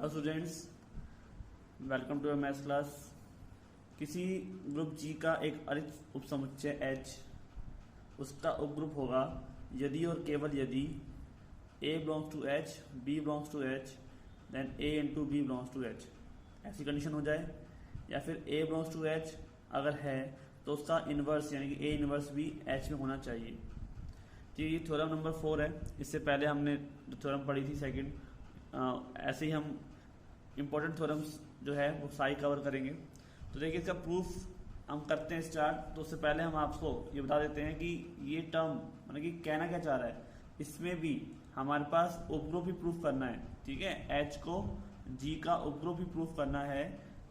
Hello students, welcome to your maths class. किसी group G का एक अरिक्त उपसमुच्चय H, उसका उपग्रुप होगा यदि और केवल यदि A belongs to H, B belongs to H, देन A into B belongs to H, ऐसी कंडीशन हो जाए। या फिर A बिलोंग्स टू H अगर है तो उसका इन्वर्स यानी कि A इन्वर्स भी H में होना चाहिए। तो ये थ्योरम नंबर 4 है। इससे पहले हमने जो थ्योरम पढ़ी थी सेकंड, ऐसे ही हम इम्पोर्टेंट थ्योरम्स जो है वो सारी कवर करेंगे। तो देखिए, इसका प्रूफ हम करते हैं स्टार्ट। तो उससे पहले हम आपको ये बता देते हैं कि ये टर्म मतलब कि कहना क्या चाह रहा है। इसमें भी हमारे पास उपग्रुप ही प्रूफ करना है, ठीक है। H को G का उपग्रुप ही प्रूफ करना है,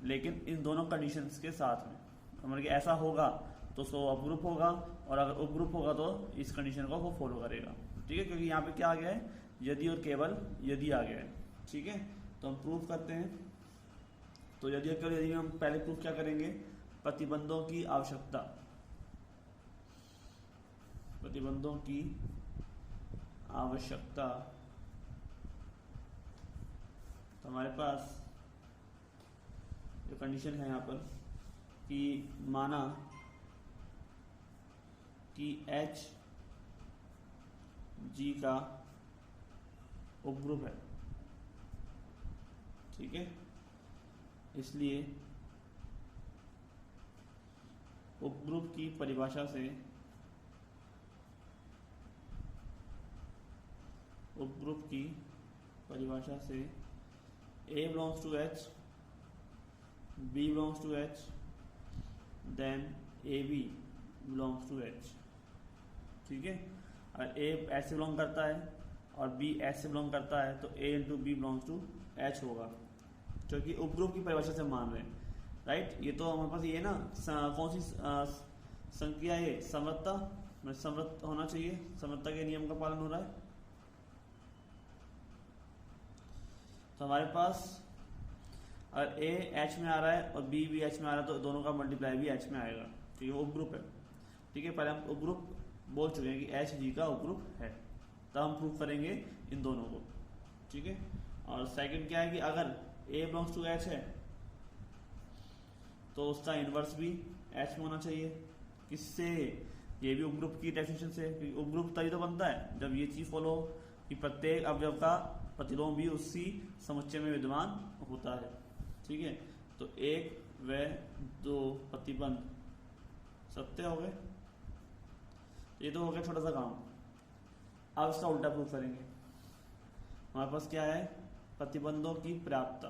लेकिन इन दोनों कंडीशंस के साथ में। मतलब कि ऐसा होगा तो उसको अपग्रुप होगा, और अगर उपग्रुप होगा तो इस कंडीशन को वो फॉलो करेगा, ठीक है। क्योंकि यहाँ पे क्या आ गया है, यदि और केवल यदि आ गया है, ठीक है। तो हम प्रूफ करते हैं। तो यदि और केवल यदि में हम पहले प्रूफ क्या करेंगे, प्रतिबंधों की आवश्यकता। प्रतिबंधों की आवश्यकता। तो हमारे पास जो कंडीशन है यहाँ पर कि माना कि H G का उपग्रुप है, ठीक है। इसलिए उपग्रुप की परिभाषा से उपग्रुप की परिभाषा से A belongs to H, B belongs to H, देन AB बिलोंग्स टू H, ठीक है। अगर A ऐसे बिलोंग करता है और B ऐसे बिलोंग करता है तो A into B belongs to H होगा, क्योंकि उपग्रुप की परिभाषा से मान रहे हैं, राइट। ये तो हमारे पास ये ना कौन सी संख्या, ये समवर्तता में समवर्त होना चाहिए, समवर्तता के नियम का पालन हो रहा है। तो हमारे पास अगर A H में आ रहा है और B भी H में आ रहा है तो दोनों का मल्टीप्लाई भी H में आएगा, ठीक है। वो उपग्रुप है, ठीक है। पहले हम उपग्रुप बोल चुके हैं कि H G का उपग्रुप है, तब हम प्रूफ करेंगे इन दोनों को, ठीक है। और सेकंड क्या है कि अगर A बिलोंग्स टू H है तो उसका इनवर्स भी H में होना चाहिए। किससे? ये भी उपग्रुप की डेफिनेशन से। उपग्रुप तभी तो बनता है जब ये चीज फॉलो हो कि प्रत्येक अवयव का प्रतिलोम भी उसी समुच्चय में विद्यमान होता है, ठीक है। तो 1 व 2 प्रतिबंध सत्य हो गए। ये तो हो गया छोटा सा काम। अब इसका उल्टा प्रूफ करेंगे। हमारे पास क्या है, प्रतिबंधों की पर्याप्तता,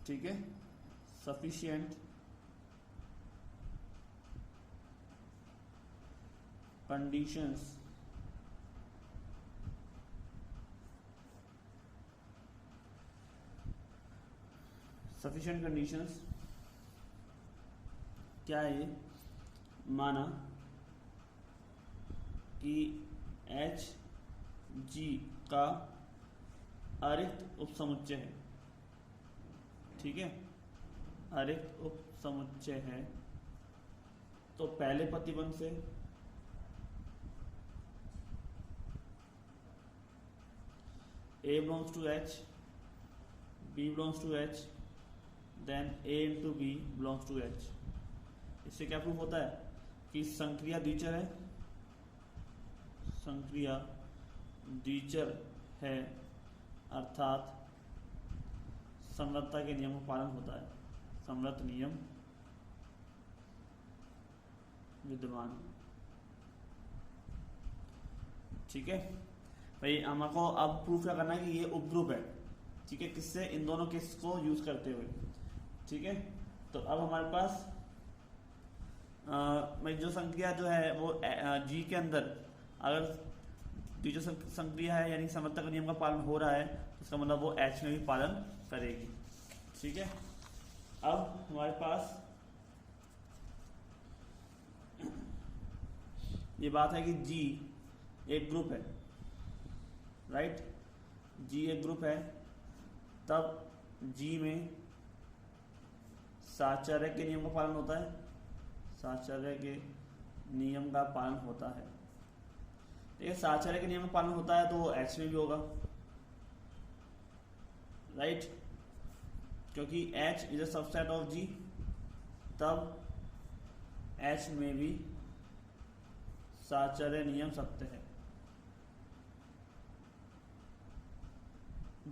ठीक है। सफिशिएंट कंडीशंस सफिशिएंट कंडीशंस क्या है, माना कि H G का अरिक्त उपसमुच्चय है, ठीक है। अरिक्त उपसमुच्चय है तो पहले प्रतिबंध से A belongs to H, B belongs to H, then A into B belongs to H। इससे क्या प्रूफ होता है कि संक्रिया द्विचर है, संक्रिया द्विचर है, अर्थात समवर्तता के नियम का पालन होता है, समवर्त नियम विद्यमान, ठीक है भाई। हमको अब प्रूफ क्या करना है कि ये उपग्रुप है, ठीक है। किससे? इन दोनों केस को यूज करते हुए, ठीक है। तो अब हमारे पास जो संक्रिया जो है वो G के अंदर अगर जो संक्रिया है यानी समवर्तता के नियम का पालन हो रहा है तो इसका मतलब वो H में भी पालन करेगी, ठीक है। अब हमारे पास ये बात है कि G एक ग्रुप है, राइट। G एक ग्रुप है, तब G में साहचर्य के नियम का पालन होता है, साहचर्य के नियम का पालन होता है। देखिए साहचर्य के नियम का पालन होता है तो वो एच में भी होगा, राइट, क्योंकि H is a subset of G, तब एच में भी साहचर्य नियम सत्य है,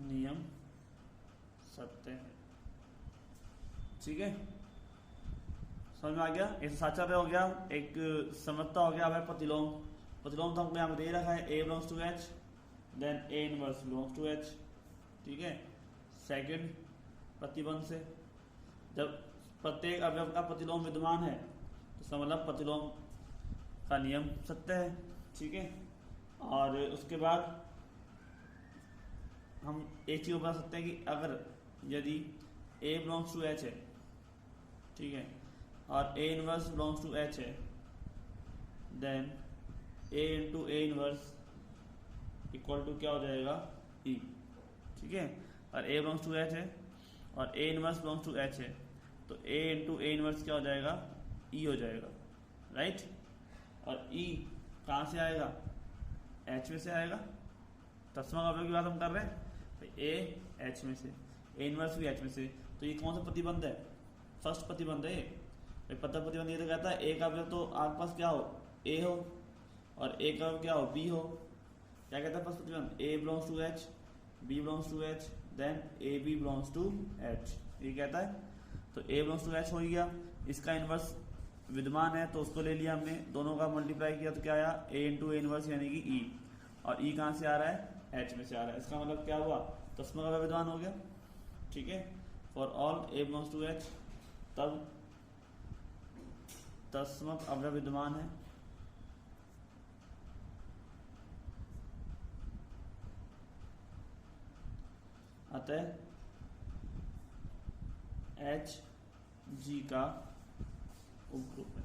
नियम सत्य है। ठीक है, समझ में आ गया। एक साहचर्य हो गया, एक समता हो गया। अब है प्रतिलोम। प्रतिलोम तो हमको यहाँ पे दे रखा है A belongs to H, then A inverse belongs to H. ठीक है, सेकंड प्रतिबंध से जब प्रत्येक अवयव का प्रतिलोम विद्यमान है तो इसका मतलब प्रतिलोम का नियम सत्य है। ठीक है, और उसके बाद हम एक चीज बता सकते हैं कि अगर यदि ए बिलोंग्स टू एच है, ठीक है, और A inverse belongs to H है, then A into A inverse equal to क्या हो जाएगा, ई। ठीक है, और ए बिलोंग्स टू एच है और A inverse belongs to H है, तो ए इंटू ए इनवर्स क्या हो जाएगा, ई हो जाएगा, राइट। और ई कहाँ से आएगा, एच में से आएगा। तस्मा का अवयव की बात हम कर रहे हैं, तो ए एच में से, ए इनवर्स भी एच में से, तो ये कौन सा प्रतिबंध है, फर्स्ट प्रतिबंध है ये। पता प्रतिबंध ये तो कहता है ए का अवयव तो आपके पास क्या हो, ए हो, और ए का क्या हो, बी हो। क्या कहता है फर्स्ट प्रतिबंध, A belongs to H, B belongs to H, then A B belongs to H, ये कहता है। तो ए बिलोंग्स टू एच हो गया, इसका इनवर्स विद्यमान है तो उसको ले लिया हमने, दोनों का मल्टीप्लाई किया तो क्या आया, ए इंटू ए इनवर्स यानी कि ई, और ई कहाँ से आ रहा है, एच में से आ रहा है। इसका मतलब क्या हुआ, तस्मा का विद्यमान हो गया। ठीक है, for all A belongs to H, तब तस्मक अवयव विद्यमान है, अतः एच जी का उपग्रुप है।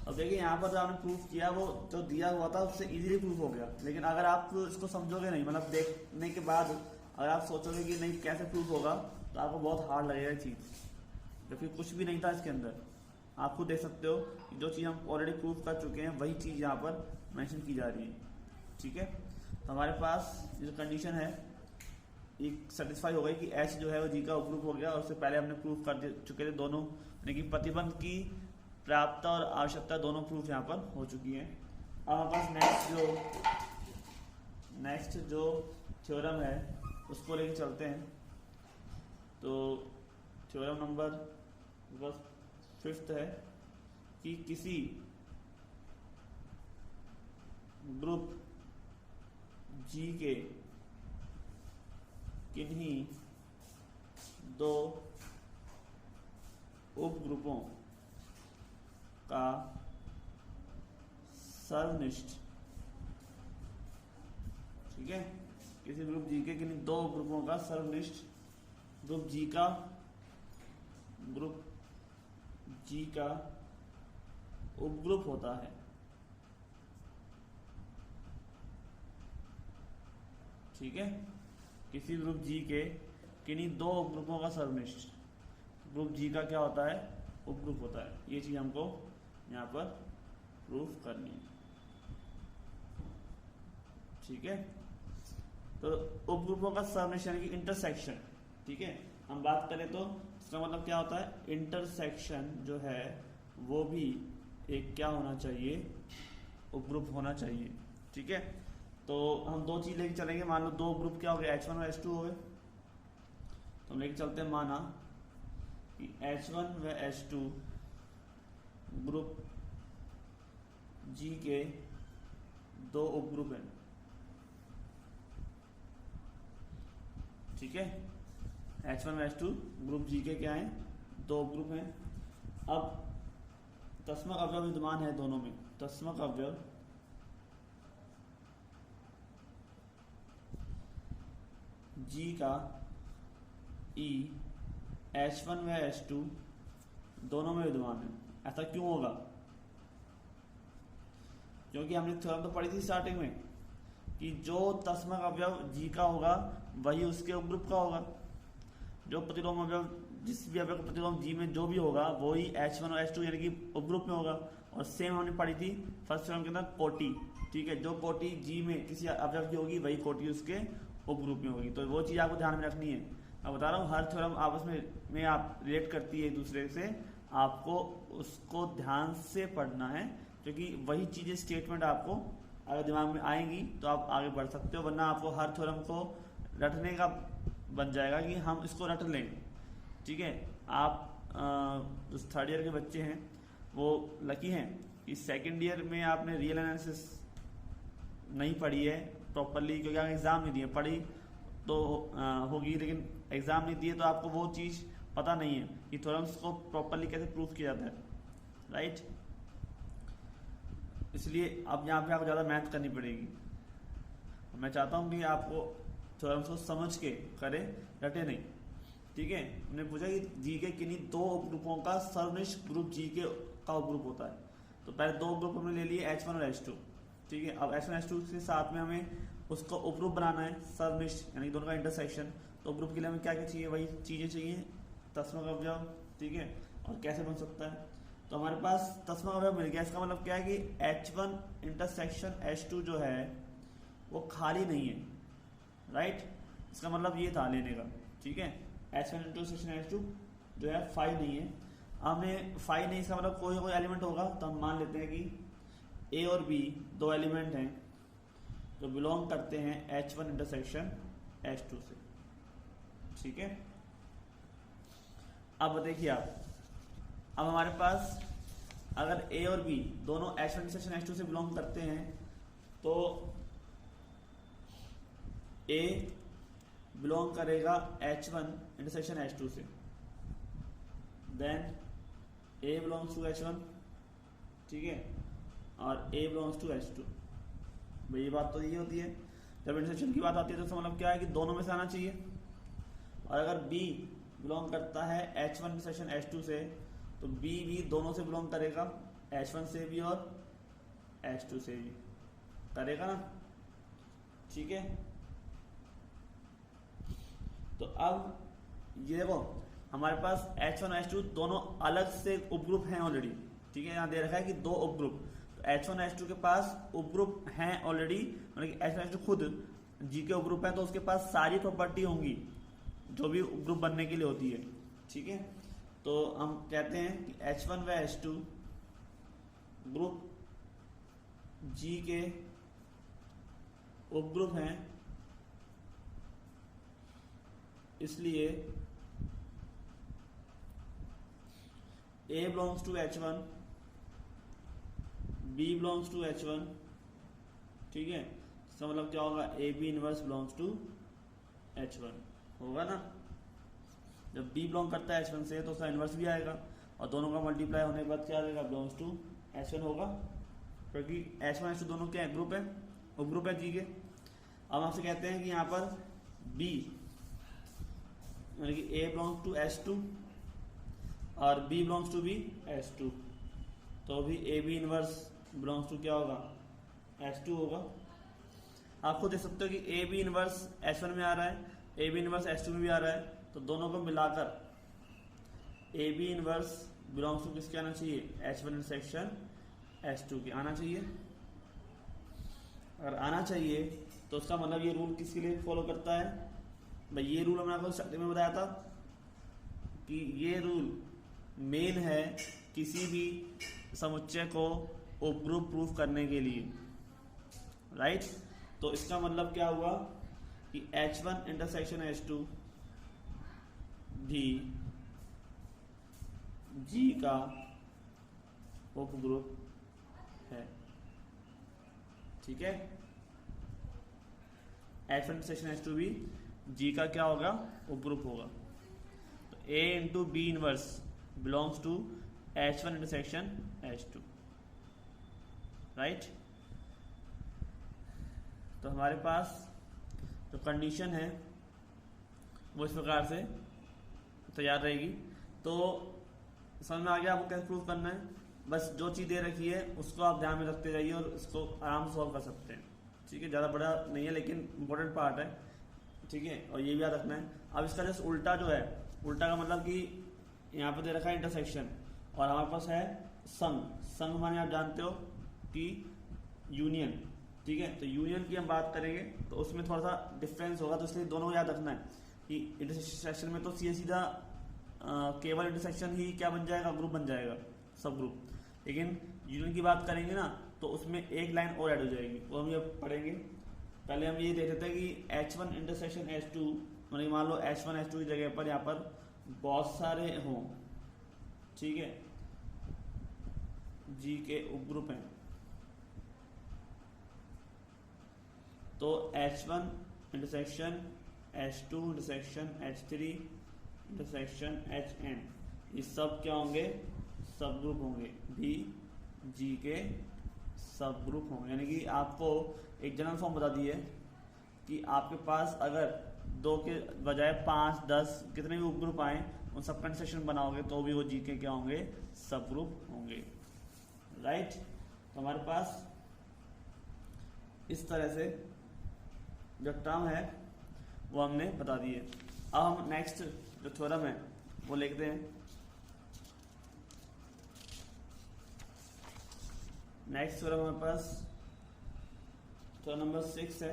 अब देखिए यहाँ पर जो आपने प्रूफ किया वो जो दिया हुआ था उससे इजीली प्रूफ हो गया, लेकिन अगर आप इसको समझोगे नहीं, मतलब देखने के बाद अगर आप सोचोगे कि नहीं कैसे प्रूफ होगा, तो आपको बहुत हार्ड लगेगा चीज़, क्योंकि कुछ भी नहीं था इसके अंदर। आप खुद देख सकते हो कि जो चीज़ हम ऑलरेडी प्रूफ कर चुके हैं वही चीज़ यहाँ पर मेंशन की जा रही है। ठीक है, तो हमारे पास जो कंडीशन है एक सेटिस्फाई हो गई कि एच जो है वो जी का उपग्रुप हो गया, और उससे पहले हमने प्रूफ कर चुके थे दोनों, यानी कि प्रतिबंध की प्राप्यता और आवश्यकता दोनों प्रूफ यहाँ पर हो चुकी हैं। अब हमारे पास नेक्स्ट जो थ्योरम है उसको लेके चलते हैं। तो थ्योरम नंबर बस 5th है कि किसी ग्रुप जी के किन्हीं दो उपग्रुपों का सर्वनिष्ठ, ठीक है, किसी ग्रुप जी के किन्हीं दो ग्रुपों का सर्वनिष्ठ ग्रुप जी का उपग्रुप होता है। ठीक है, किसी ग्रुप जी के किन्हीं दो उपग्रुपों का सर्वनिष्ठ ग्रुप जी का क्या होता है, उपग्रुप होता है। ये चीज हमको यहाँ पर प्रूफ करनी है। ठीक है, तो उपग्रुपों का सर्वनिष्ठ यानी कि इंटरसेक्शन। ठीक है, हम बात करें तो इसका मतलब क्या होता है, इंटरसेक्शन जो है वो भी एक क्या होना चाहिए, उपग्रुप होना चाहिए। ठीक है, तो हम दो चीज लेके चलेंगे। मान लो दो ग्रुप क्या हो गए, H1 और H2 हो गए, तो हम लेके चलते हैं, माना कि H1 व H2 ग्रुप जी के दो उपग्रुप हैं। ठीक है, H1 व H2 ग्रुप जी के क्या हैं, दो उपग्रुप हैं। अब तस्मक अवयव विद्यमान है दोनों में, तस्मक अवयव जी का ई H1 व H2 दोनों में विद्यमान है। ऐसा क्यों होगा, क्योंकि हमने थ्योरम तो पढ़ी थी स्टार्टिंग में कि जो तस्मक अवयव जी का होगा वही उसके उपग्रुप का होगा। जो प्रतिलोम अवयव, जिस भी अवयव का प्रतिलोम जी में जो भी होगा वही H1 और H2 यानी कि उपग्रुप में होगा। और सेम हमने पढ़ी थी फर्स्ट थ्योरम के अंदर कोटि, ठीक है, जो कोटि जी में किसी ऑब्जेक्ट की होगी वही कोटि उसके उपग्रुप में होगी। तो वो चीज़ आपको ध्यान में रखनी है। मैं बता रहा हूँ हर थ्योरम आपस में आप रिलेट करती है एक दूसरे से, आपको उसको ध्यान से पढ़ना है, क्योंकि वही चीज़ें स्टेटमेंट आपको अगर दिमाग में आएंगी तो आप आगे बढ़ सकते हो, वरना आपको हर थ्योरम को रटने का बन जाएगा कि हम इसको रट लें, ठीक है। आप जो थर्ड ईयर के बच्चे हैं वो लकी हैं कि सेकेंड ईयर में आपने रियल एनालिसिस नहीं पढ़ी है प्रॉपरली, क्योंकि आप एग्ज़ाम नहीं दिए, पढ़ी तो होगी लेकिन एग्ज़ाम नहीं दिए तो आपको वो चीज़ पता नहीं है कि थ्योरम्स को प्रॉपरली कैसे प्रूफ किया जाता है, राइट। इसलिए अब यहाँ पे आपको ज़्यादा मेहनत करनी पड़ेगी। मैं चाहता हूँ कि आपको थ्योरम्स को समझ के करें, रटे नहीं, ठीक है। हमने पूछा कि जी के किन्हीं दो उपग्रुपों का सर्वनिष्ठ ग्रुप जी के का उपग्रुप होता है। तो पहले दो ग्रुप हमने ले लिए H1 और H2, ठीक है। अब H1 H2 के साथ में हमें उसको उपग्रुप बनाना है सर्वनिष्ठ, यानी दोनों का इंटरसेक्शन। तो ग्रुप के लिए हमें क्या क्या चाहिए, वही चीज़ें चाहिए, तस्मा का अवयव, ठीक है। और कैसे बन सकता है, तो हमारे पास तस्मा का अवयव मिल गया। इसका मतलब क्या है कि H1 इंटरसेक्शन H2 जो है वो खाली नहीं है, राइट। इसका मतलब ये था लेने का, ठीक है। H1 इंटरसेक्शन H2 जो है फाई नहीं है। हमें फाई नहीं, इसका मतलब कोई कोई एलिमेंट होगा, तो हम मान लेते हैं कि ए और बी दो एलिमेंट हैं जो बिलोंग करते हैं H1 इंटरसेक्शन H2 से, ठीक है। अब देखिए आप, अब हमारे पास अगर ए और बी दोनों H1 इंटरसेक्शन H2 से बिलोंग करते हैं तो ए बिलोंग करेगा H1 इंटरसेक्शन H2 से, then A belongs to H1, ठीक है, और ए बिलोंग्स टू H2। भाई ये बात तो ये होती है, जब इंटरसेक्शन की बात आती है तो इसका मतलब क्या है कि दोनों में से आना चाहिए। और अगर बी बिलोंग करता है H1 इंटरसेक्शन H2 से तो बी भी दोनों से बिलोंग करेगा, H1 से भी और H2 से भी करेगा ना, ठीक है। तो अब ये देखो हमारे पास H1 H2 दोनों अलग से उपग्रुप हैं ऑलरेडी, ठीक है। यहाँ दे रखा है कि दो उपग्रुप, तो H1 H2 के पास उपग्रुप हैं ऑलरेडी, मतलब कि H1 H2 खुद जी के उपग्रुप है, तो उसके पास सारी प्रॉपर्टी होंगी जो भी उपग्रुप बनने के लिए होती है, ठीक है। तो हम कहते हैं कि H1 व H2 ग्रुप जी के उपग्रुप हैं, इसलिए A belongs to H1, B belongs to H1, ठीक है। इसका मतलब क्या होगा, A B inverse belongs to H1 होगा ना। जब B बिलोंग करता है H1 से तो उसका इनवर्स भी आएगा, और दोनों का मल्टीप्लाई होने के बाद क्या आएगा, बिलोंग्स टू H1 होगा, क्योंकि H1 H2 दोनों क्या है, ग्रुप है, उपग्रुप है जी के। अब आपसे कहते हैं कि यहाँ पर B यानी कि A बिलोंग्स टू H2 और B बिलोंग्स टू भी H2, तो भी A B inverse belongs to क्या होगा, H2 होगा। आप खुद देख सकते हो कि ए बी इनवर्स H1 में आ रहा है, ए बी इनवर्स H2 में भी आ रहा है, तो दोनों को मिलाकर A B inverse belongs to किसके आना चाहिए, H1 इंटरसेक्शन H2 के आना चाहिए। अगर आना चाहिए तो उसका मतलब ये रूल किसके लिए फॉलो करता है भाई, ये रूल हमने आपको स्टार्टिंग में बताया था कि ये रूल मेन है किसी भी समुच्चय को उपग्रुप प्रूफ करने के लिए, राइट। तो इसका मतलब क्या हुआ कि H1 इंटरसेक्शन H2 भी G का उपग्रुप है, ठीक है। H1 इंटरसेक्शन H2 भी G का क्या होगा, उपग्रुप होगा। तो A into B inverse belongs to H1 intersection H2, right. तो हमारे पास जो कंडीशन है वो इस प्रकार से तैयार रहेगी। तो समझ में आ गया आपको कैसे प्रूफ करना है, बस जो चीज़ दे रखी है उसको आप ध्यान में रखते जाइए और इसको आराम से सॉल्व कर सकते हैं, ठीक है। ज़्यादा बड़ा नहीं है लेकिन इंपॉर्टेंट पार्ट है, ठीक है, और ये भी याद रखना है। अब इसका जस्ट उल्टा जो है, उल्टा का मतलब कि यहाँ पे दे रखा है इंटरसेक्शन और हमारे पास है संघ, संघ माने आप जानते हो कि यूनियन, ठीक है। तो यूनियन की हम बात करेंगे तो उसमें थोड़ा सा डिफरेंस होगा, तो इसलिए दोनों को याद रखना है कि इंटरसेक्शन में तो सीधा केवल इंटरसेक्शन ही क्या बन जाएगा, ग्रुप बन जाएगा, सब ग्रुप। लेकिन यूनियन की बात करेंगे ना तो उसमें एक लाइन और ऐड हो जाएगी, वो हम ये पढ़ेंगे। पहले हम ये देख लेते हैं कि H1 इंटरसेक्शन H2, मतलब मान लो H1 H2 की जगह पर यहाँ पर बहुत सारे हों, ठीक है, G के उपग्रुप हैं, तो H1 intersection H2 intersection H3 intersection HN, ये सब क्या होंगे, सब ग्रुप होंगे, भी G के सब ग्रुप होंगे। यानी कि आपको एक जनरल फॉर्म बता दी है कि आपके पास अगर 2 के बजाय 5, 10 कितने भी उपग्रुप आए, उन सबका इंटरसेक्शन बनाओगे तो भी वो G के क्या होंगे, सब ग्रुप होंगे, राइट। तो हमारे पास इस तरह से जो टर्म है वो हमने बता दी है। अब हम नेक्स्ट जो थ्योरम है वो लिखते हैं। नेक्स्ट थ्योरम हमारे पास थ्योरम नंबर 6 है।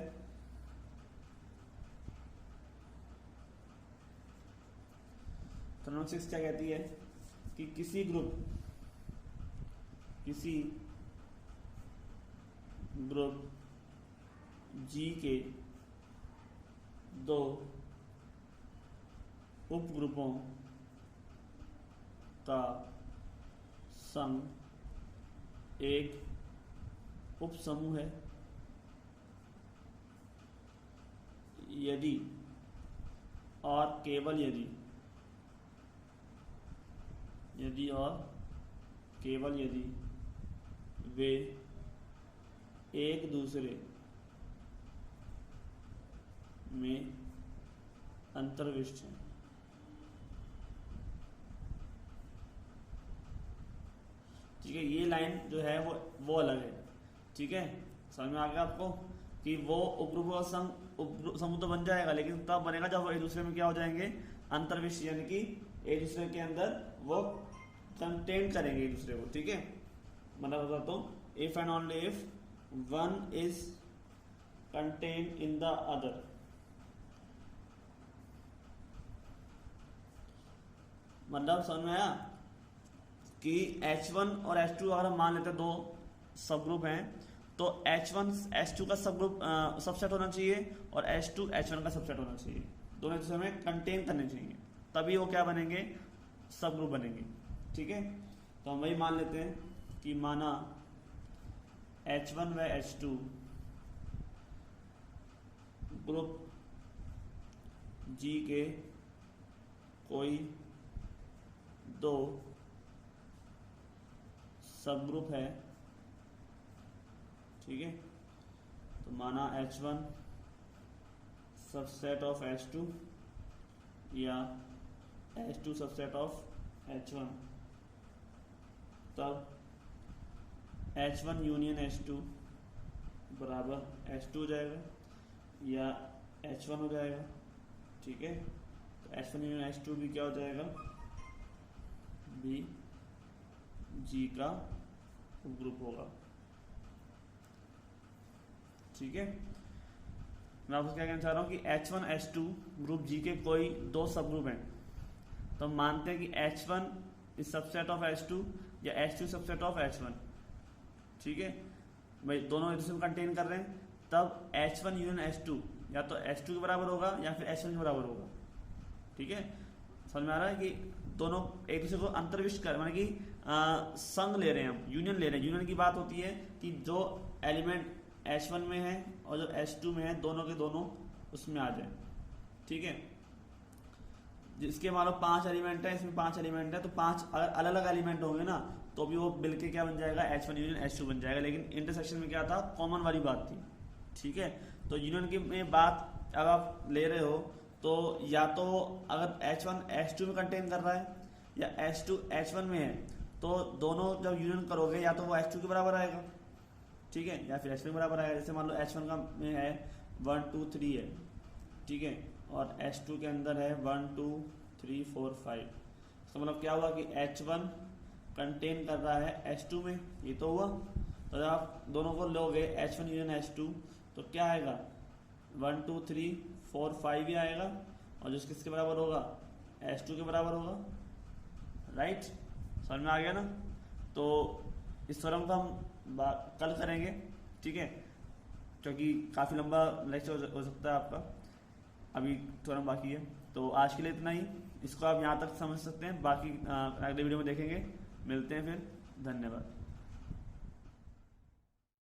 थ्योरम नंबर 6 क्या कहती है कि किसी ग्रुप G के 2 उपग्रुपों का संघ एक उपसमूह है यदि और केवल यदि वे एक दूसरे में अंतर्विष्ट हैं। ठीक है, ये लाइन जो है वो अलग है, ठीक है, समझ में आ गया आपको कि वो उपग्रुप का समूह तो बन जाएगा, लेकिन तब बनेगा जब वो एक दूसरे में क्या हो जाएंगे, अंतर्विष्ट, यानी कि एक दूसरे के अंदर वो कंटेन करेंगे एक दूसरे को, ठीक है। मतलब बताता हूँ, if and only if one is contain in the other, मतलब समझ में आया कि H1 और H2 अगर हम मान लेते हैं 2 सब ग्रुप हैं, तो H1 H2 का सब ग्रुप सबसेट होना चाहिए और H2 H1 का सबसेट होना चाहिए, दोनों एक दूसरे में कंटेन करने चाहिए, तभी वो क्या बनेंगे, सब ग्रुप बनेंगे, ठीक है। तो हम वही मान लेते हैं कि माना H1 व H2 ग्रुप G के कोई 2 सब ग्रुप है, ठीक है। तो माना H1 सबसेट ऑफ H2 या H2 सबसेट ऑफ H1, तब H1 यूनियन H2 बराबर H2 हो जाएगा या H1 हो जाएगा, ठीक है। तो H1 यूनियन H2 भी क्या हो जाएगा, भी G का ग्रुप होगा, ठीक है। मैं आपको क्या कहना चाह रहा हूँ कि H1 H2 ग्रुप G के कोई 2 सब ग्रुप हैं, तो हम मानते हैं कि H1 is subset of H2 या H2 सबसेट ऑफ H1, ठीक है। भाई दोनों एक दूसरे को कंटेन कर रहे हैं, तब H1 यूनियन H2 या तो H2 के बराबर होगा या फिर H1 के बराबर होगा, ठीक है। समझ में आ रहा है कि दोनों एक दूसरे को अंतर्विष्ट कर, माने कि संग ले रहे हैं, हम यूनियन ले रहे हैं। यूनियन की बात होती है कि जो एलिमेंट H1 में है और जो H2 में है, दोनों के दोनों उसमें आ जाए, ठीक है। जिसके मान लो 5 एलिमेंट है, इसमें 5 एलिमेंट है, तो 5 अगर अलग अलग एलिमेंट होंगे ना तो भी वो मिलके क्या बन जाएगा, H1 यूनियन H2 बन जाएगा। लेकिन इंटरसेक्शन में क्या था, कॉमन वाली बात थी, ठीक है। तो यूनियन की में बात अगर आप ले रहे हो तो या तो अगर H1 H2 में कंटेन कर रहा है या H2 H1 में है, तो दोनों जब यूनियन करोगे या तो वो H2 के बराबर आएगा, ठीक है, या फिर H1 के बराबर आएगा। जैसे मान लो H1 का में है 1 2 3 है, ठीक है, और H2 के अंदर है 1 2 3 4 5। तो मतलब क्या हुआ कि H1 कंटेन कर रहा है H2 में, ये तो हुआ। तो जब आप दोनों को लोगे H1 यूनियन H2 तो क्या आएगा 1 2 3 4 5 ही आएगा, और जो किसके बराबर होगा H2 के बराबर होगा, राइट। समझ में आ गया ना। तो इस थ्योरम को हम कल करेंगे, ठीक है, क्योंकि काफ़ी लंबा लेक्चर हो सकता है आपका, अभी थ्योरम बाकी है। तो आज के लिए इतना ही, इसको आप यहाँ तक समझ सकते हैं, बाकी अगले वीडियो में देखेंगे। मिलते हैं फिर, धन्यवाद।